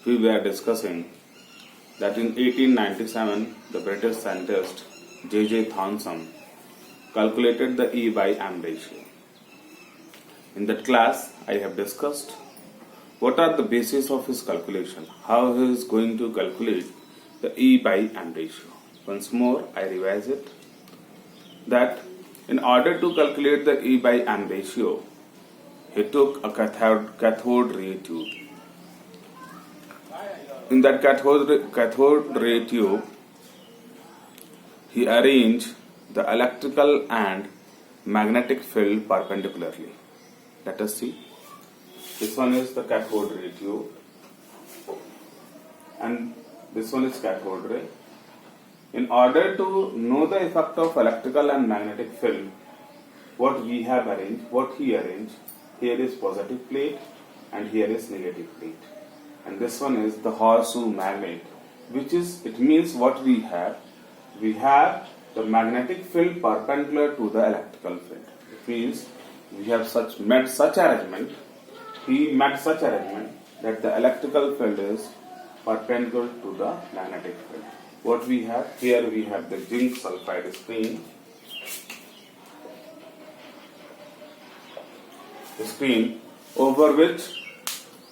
we were discussing that in 1897 the British scientist J.J. Thomson calculated the E by M ratio. In that class I have discussed what are the basis of his calculation, how he is going to calculate the E by M ratio. Once more I revise it, that in order to calculate the E by M ratio, he took a cathode ray tube. In that cathode ray tube, he arranged the electrical and magnetic field perpendicularly. Let us see. This one is the cathode ray tube and this one is cathode ray. In order to know the effect of electrical and magnetic field, what we have arranged, what he arranged, here is positive plate and here is negative plate. And this one is the horseshoe magnet, which is, it means what we have the magnetic field perpendicular to the electrical field. It means we have made such arrangement, he made such arrangement that the electrical field is perpendicular to the magnetic field. What we have here, we have the zinc sulfide screen. The screen over which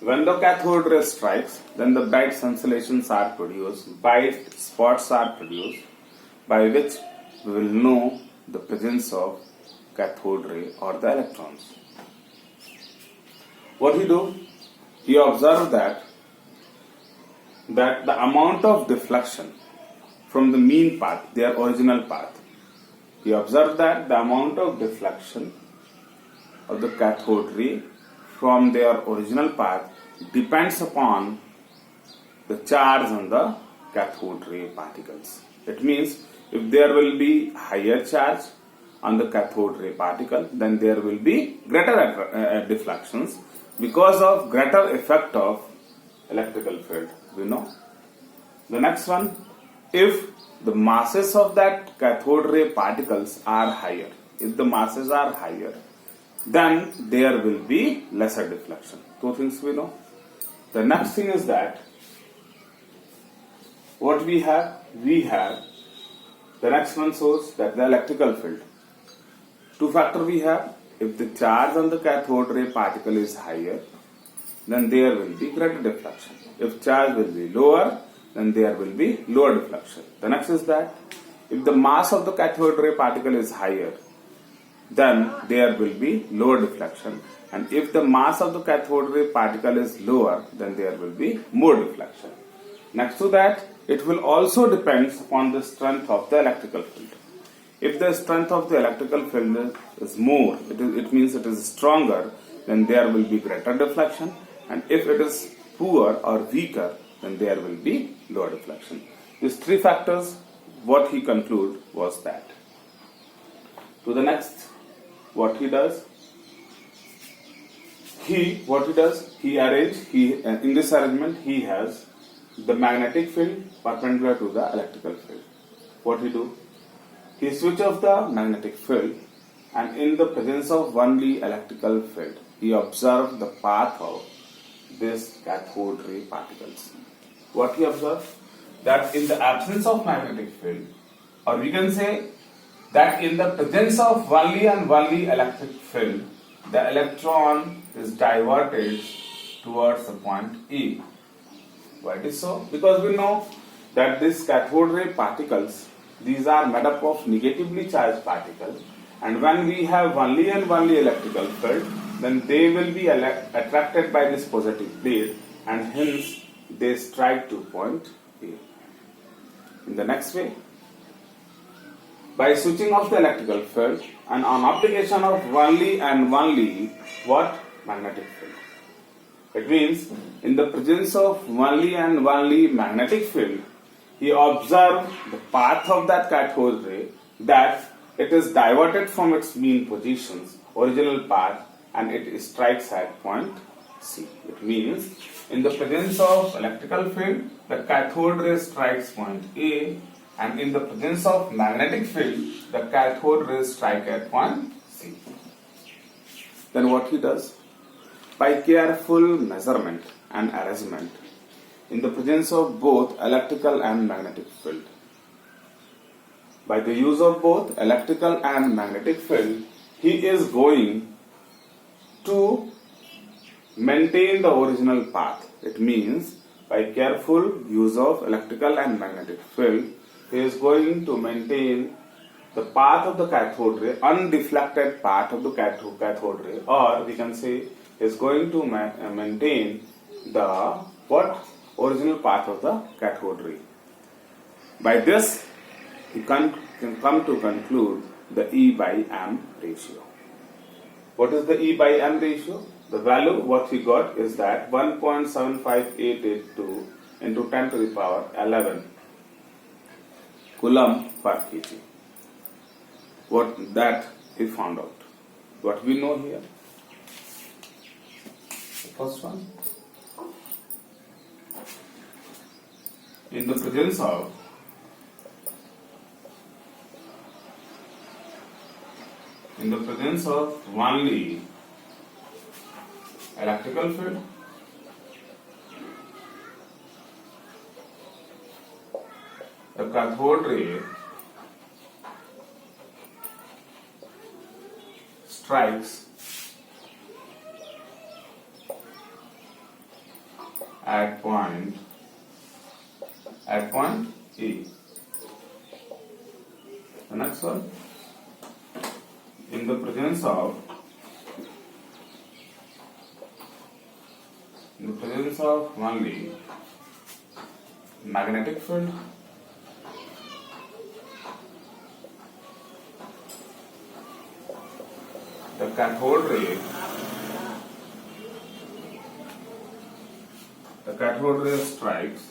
when the cathode ray strikes, then the bright sensations are produced, bright spots are produced, by which we will know the presence of cathode ray or the electrons. What he do? He observed that the amount of deflection from the mean path, their original path, he observed that the amount of deflection of the cathode ray from their original path depends upon the charge on the cathode ray particles. It means if there will be higher charge on the cathode ray particle, then there will be greater deflections because of greater effect of electrical field. We know. The next one, if the masses of that cathode ray particles are higher, if the masses are higher, then there will be lesser deflection. Two things we know. The next thing is that what we have the next one shows that the electrical field. Two factor we have, if the charge on the cathode ray particle is higher, then there will be greater deflection. If charge will be lower, then there will be lower deflection. The next is that if the mass of the cathode ray particle is higher, then there will be lower deflection, and if the mass of the cathode ray particle is lower, then there will be more deflection. Next to that, it will also depend upon the strength of the electrical field. If the strength of the electrical field is more, it means it is stronger, then there will be greater deflection, and if it is poor or weaker, then there will be lower deflection. These three factors, what he concluded was that. To the next, what he does? He arranges, in this arrangement, he has the magnetic field perpendicular to the electrical field. What he do? He switch off the magnetic field, and in the presence of only electrical field, he observed the path of this cathode ray particles. What he observed? That in the absence of magnetic field, or we can say that in the presence of only and only electric field, the electron is diverted towards the point E. Why it is so? Because we know that these cathode ray particles, these are made up of negatively charged particles, and when we have only and only electrical field, then they will be attracted by this positive plate, and hence they strike to point A. In the next way, by switching off the electrical field and on application of only and only magnetic field. It means in the presence of only and only magnetic field, he observed the path of that cathode ray, that it is diverted from its mean positions, original path, and it strikes at point C. It means in the presence of electrical field, the cathode ray strikes point A, and in the presence of magnetic field, the cathode rays strike at point C. Then what he does? By careful measurement and arrangement, in the presence of both electrical and magnetic field. By the use of both electrical and magnetic field, he is going to maintain the original path. It means by careful use of electrical and magnetic field, he is going to maintain the path of the cathode ray, undeflected path of the cathode ray, or we can say is going to maintain the original path of the cathode ray. By this, you can come to conclude the E by M ratio. What is the E by M ratio? The value what we got is that 1.75882 into 10 to the power 11 coulomb per kg. What that we found out. What we know here? The first one. In the presence of only electrical field, the cathode ray strikes at point E. The next one, in the presence of only magnetic field, the cathode ray strikes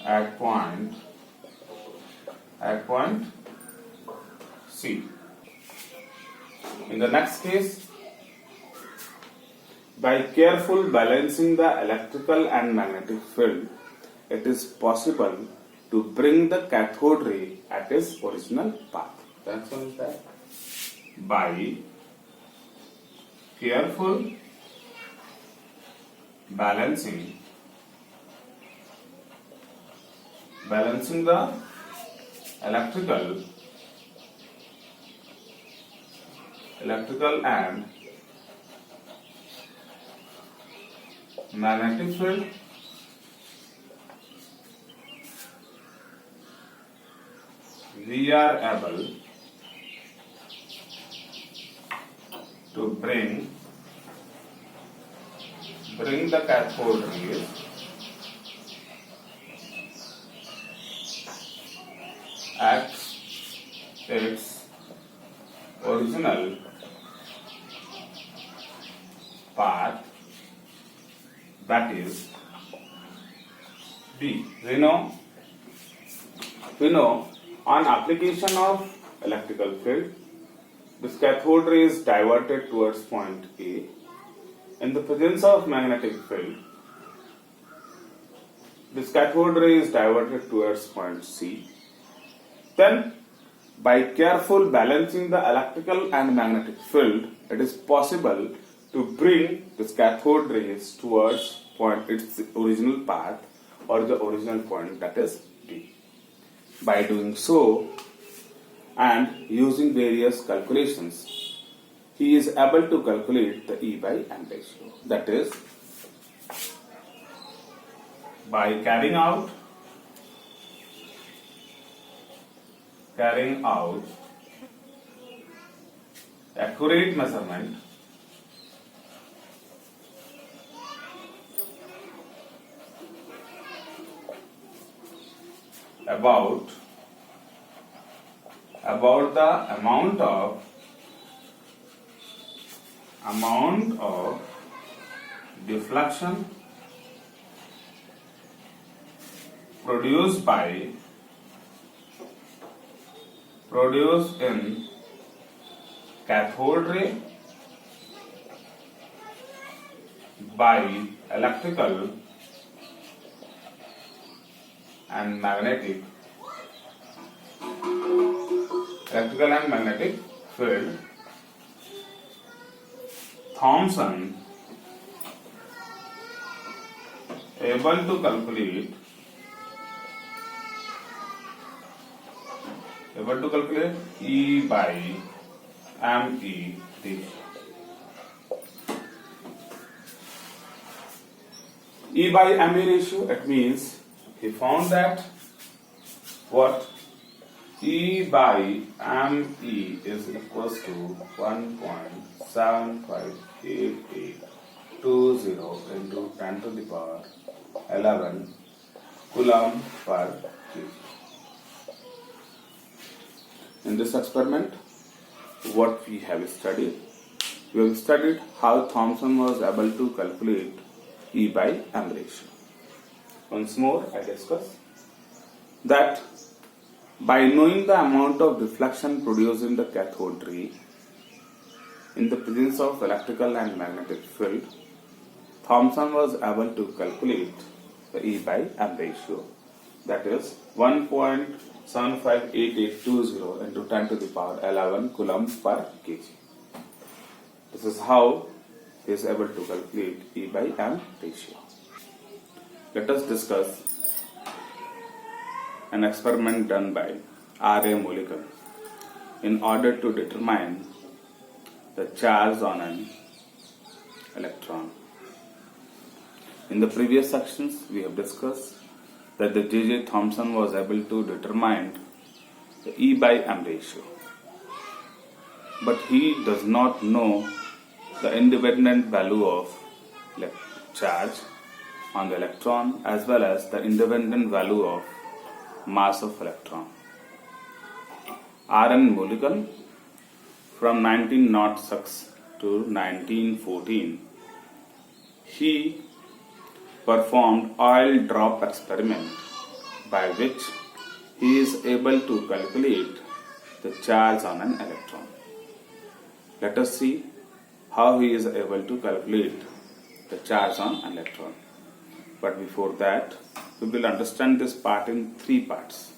at point C. In the next case, by careful balancing the electrical and magnetic field, it is possible to bring the cathode ray at its original path. That's one is that. By careful balancing the electrical and magnetic field, we are able to bring the cathode rays at its original path, that is B. We know on application of electrical field, this cathode ray is diverted towards point A. In the presence of magnetic field, this cathode ray is diverted towards point C. Then, by careful balancing the electrical and magnetic field, it is possible to bring this cathode rays towards its original path or the original point, that is B. By doing so and using various calculations, he is able to calculate the E by M ratio. That is, by carrying out accurate measurement about the amount of deflection produced in cathode ray by electrical and magnetic field, Thomson able to calculate E by ME ratio. E by ME ratio, it means he found that what E by ME is equals to 1.758820 into 10 to the power 11 coulomb per kg. In this experiment, what we have studied how Thomson was able to calculate E by M ratio. Once more, I discuss that by knowing the amount of reflection produced in the cathode ray in the presence of electrical and magnetic field, Thomson was able to calculate the E by M ratio, that is 1.758820 into 10 to the power 11 coulomb per kg. This is how he is able to calculate E by M ratio. Let us discuss an experiment done by R.A. Mulliken in order to determine the charge on an electron. In the previous sections, we have discussed that the J.J. Thomson was able to determine the E by M ratio, but he does not know the independent value of charge on the electron as well as the independent value of mass of electron. R.N. Mulliken from 1906 to 1914, he performed oil drop experiment by which he is able to calculate the charge on an electron. Let us see how he is able to calculate the charge on an electron. But before that, we will understand this part in three parts.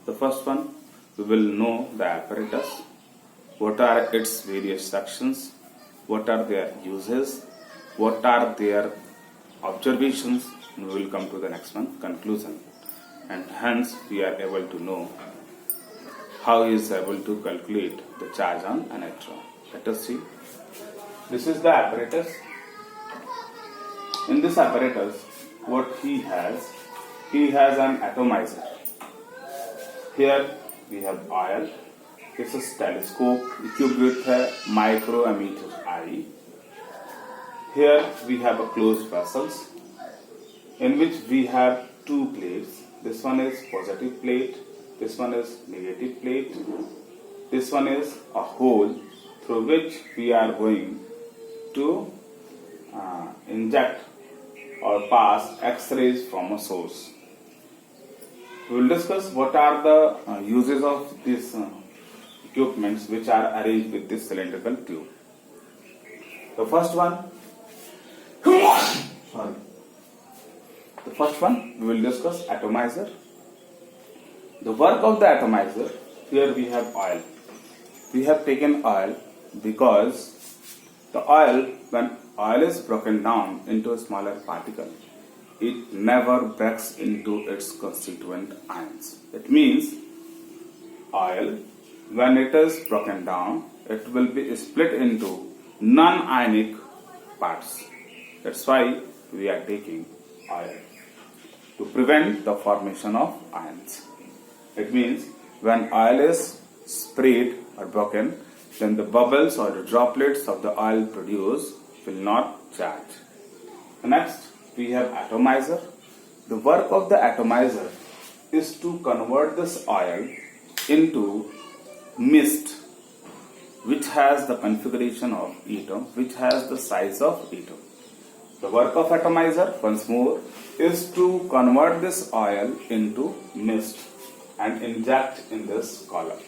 The first one, we will know the apparatus, what are its various sections, what are their uses, what are their observations, and we will come to the next one, conclusion. And hence we are able to know how he is able to calculate the charge on an electron. Let us see. This is the apparatus. In this apparatus, what he has an atomizer. Here we have oil. This is telescope equipped with a micrometer eye. Here we have a closed vessels in which we have two plates. This one is positive plate, this one is negative plate. This one is a hole through which we are going to inject or pass X-rays from a source. We will discuss what are the uses of these equipments which are arranged with this cylindrical tube. The first one we will discuss atomizer. The work of the atomizer, here we have oil. We have taken oil because the oil, when oil is broken down into a smaller particle, it never breaks into its constituent ions. It means oil, when it is broken down, it will be split into non-ionic parts. That's why we are taking oil, to prevent the formation of ions. It means when oil is sprayed or broken, then the bubbles or the droplets of the oil produced will not charge. Next, we have atomizer. The work of the atomizer is to convert this oil into mist, which has the configuration of atom, which has the size of atom. The work of atomizer, once more, is to convert this oil into mist and inject in this column.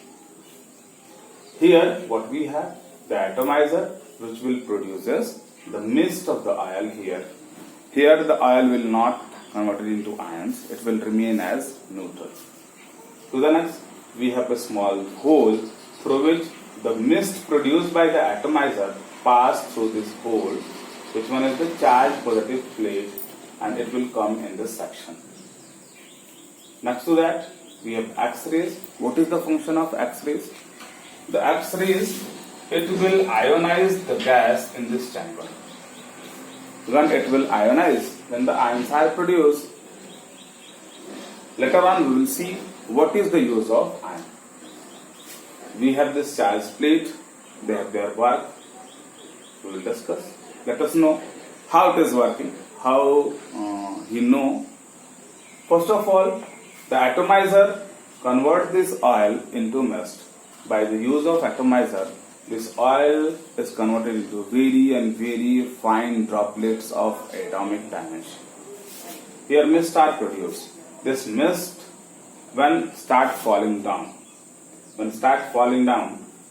Here, what we have, the atomizer, which will produces the mist of the oil here. Here, the oil will not convert it into ions; it will remain as neutral. To the next, we have a small hole through which the mist produced by the atomizer pass through this hole. Which one is the charged positive plate and it will come in this section. Next to that, we have X-rays. What is the function of X-rays? The X-rays, it will ionize the gas in this chamber. When it will ionize, when the ions are produced, later on we will see what is the use of ion. We have this charge plate, they have their work, we will discuss. Let us know how it is working, how you know. First of all, the atomizer converts this oil into mist. By the use of atomizer, this oil is converted into very fine droplets of atomic dimension. Here mist are produced. This mist, when start falling down,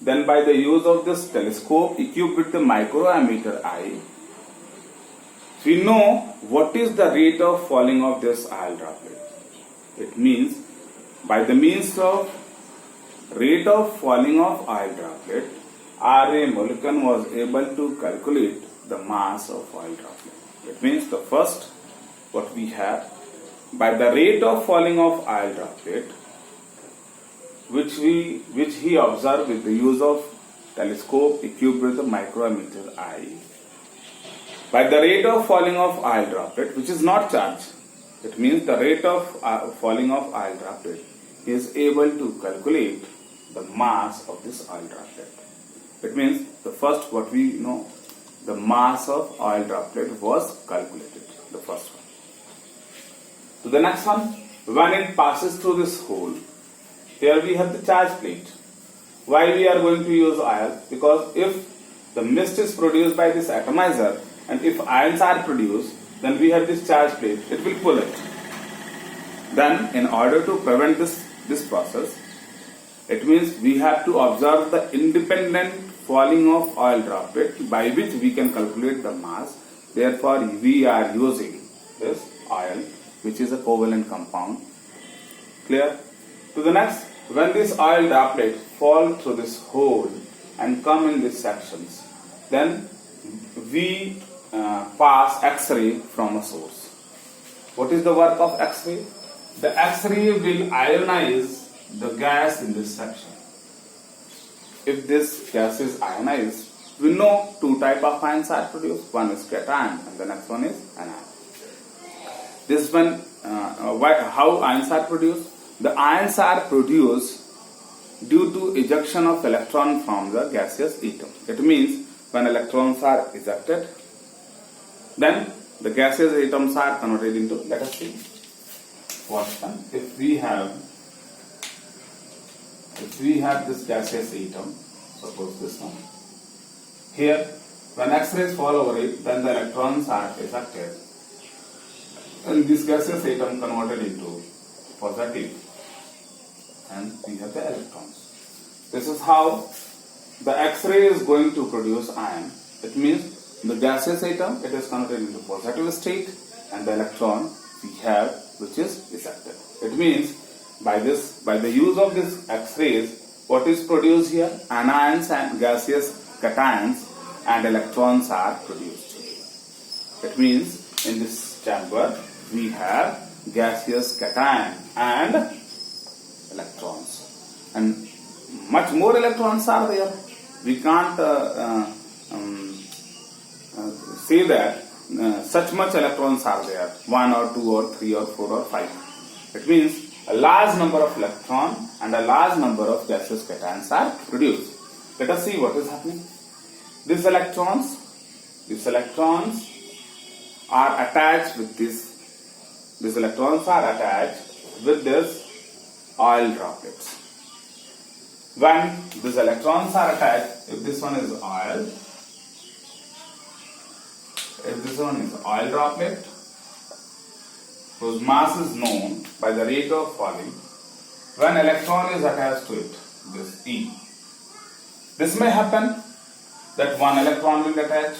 then by the use of this telescope equipped with the micrometer eye, we know what is the rate of falling of this oil droplet. It means by the means of rate of falling of oil droplet, R.A. Mulliken was able to calculate the mass of oil droplet. It means the first what we have, by the rate of falling of oil droplet, which he observed with the use of telescope equipped with a micrometer eye. By the rate of falling of oil droplet, which is not charged, it means the rate of falling of oil droplet is able to calculate the mass of this oil droplet. It means the first what we know, the mass of oil droplet was calculated, the first one. So the next one, when it passes through this hole, here we have the charge plate. Why we are going to use oil? Because if the mist is produced by this atomizer and if ions are produced, then we have this charge plate, it will pull it. Then in order to prevent this process, it means we have to observe the independent falling of oil droplet by which we can calculate the mass. Therefore, we are using this oil, which is a covalent compound. Clear? To the next, when this oil droplet fall through this hole and come in these sections, then we pass X-ray from a source. What is the work of X-ray? The X-ray will ionize the gas in this section. If this gas is ionized, we know two types of ions are produced. One is cation and the next one is anion. This one, how ions are produced? The ions are produced due to ejection of electron from the gaseous atom. It means when electrons are ejected, then the gaseous atoms are converted into, let us see what happens. If we have this gaseous atom, suppose this one, here when X-rays fall over it, then the electrons are ejected and this gaseous atom converted into positive, and we have the electrons. This is how the X-ray is going to produce ion. It means the gaseous atom, it is converted into positive state, and the electron we have which is ejected. It means by the use of this X-rays, what is produced here? Anions and gaseous cations and electrons are produced. It means in this chamber we have gaseous cation and electrons, and much more electrons are there. We can't say that such much electrons are there, 1 or 2 or 3 or 4 or 5. It means a large number of electrons and a large number of gaseous cations are produced. Let us see what is happening. These electrons are attached with this. These electrons are attached with this oil droplets. When these electrons are attached, if this one is oil, if this one is oil droplet, whose mass is known by the rate of falling, when electron is attached to it, this E. This may happen that one electron will attach.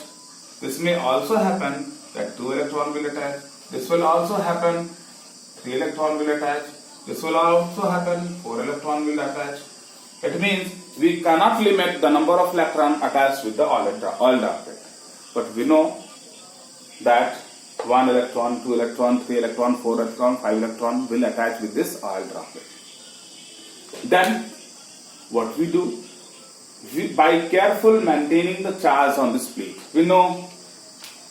This may also happen that 2 electrons will attach. This will also happen 3 electrons will attach. This will also happen 4 electrons will attach. It means we cannot limit the number of electrons attached with the oil droplet. But we know that 1 electron, 2 electron, 3 electron, 4 electron, 5 electron will attach with this oil droplet. Then what we do, by careful maintaining the charge on this plate, we know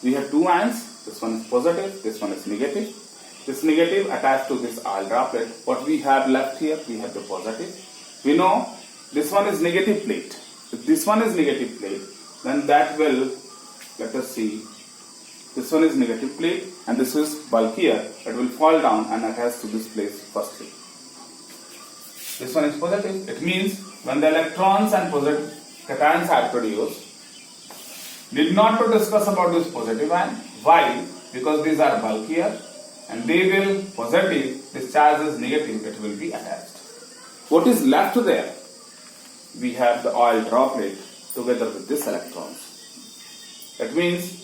we have two ions, this one is positive, this one is negative. This negative attached to this oil droplet. What we have left here, we have the positive. We know this one is negative plate. If this one is negative plate, then that will, let us see, this one is negative plate and this is bulkier. It will fall down and attach to this place firstly. This one is positive. It means when the electrons and positive cations are produced, need not to discuss about this positive ion. Why? Because these are bulkier and they will positive, this charge is negative, it will be attached. What is left there? We have the oil droplet together with this electrons. That means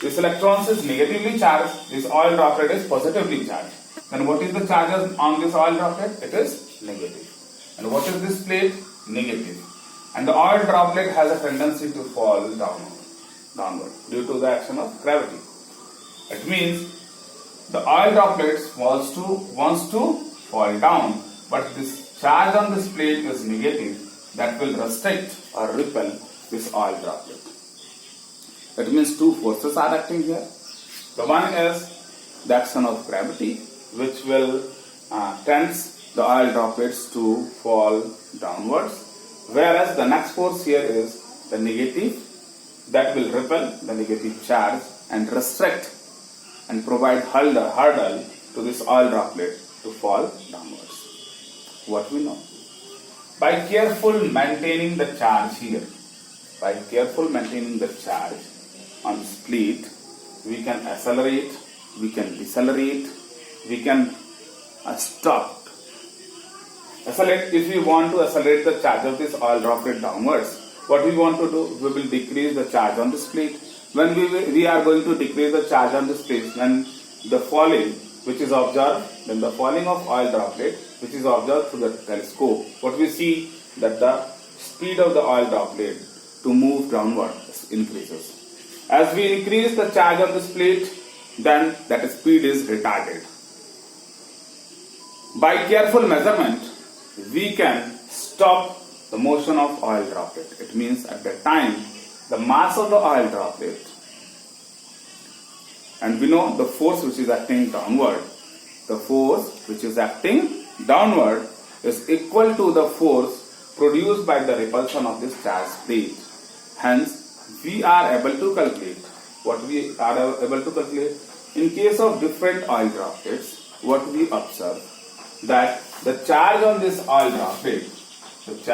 this electrons is negatively charged, this oil droplet is positively charged. Then what is the charges on this oil droplet? It is negative. And what is this plate? Negative. And the oil droplet has a tendency to fall downward due to the action of gravity. It means the oil droplets wants to fall down, but this charge on this plate is negative, that will restrict or repel this oil droplet. That means two forces are acting here. The one is the action of gravity, which will tends the oil droplets to fall downwards, whereas the next force here is the negative, that will repel the negative charge and restrict and provide hurdle to this oil droplet to fall downwards. What we know? By careful maintaining the charge here, by careful maintaining the charge on this plate, we can accelerate, we can decelerate, we can stop. Accelerate, if we want to accelerate the charge of this oil droplet downwards, what we want to do, we will decrease the charge on this plate. When we are going to decrease the charge on this plate, when the falling which is observed, then the falling of oil droplet which is observed through the telescope, what we see that the speed of the oil droplet to move downward increases. As we increase the charge on this plate, then that speed is retarded. By careful measurement, we can stop the motion of oil droplet. It means at that time, the mass of the oil droplet, and we know the force which is acting downward, the force which is acting downward is equal to the force produced by the repulsion of this charged plate. Hence, we are able to calculate what we are able to calculate in case of different oil droplets. What we observe that the charge on this oil droplet, the charge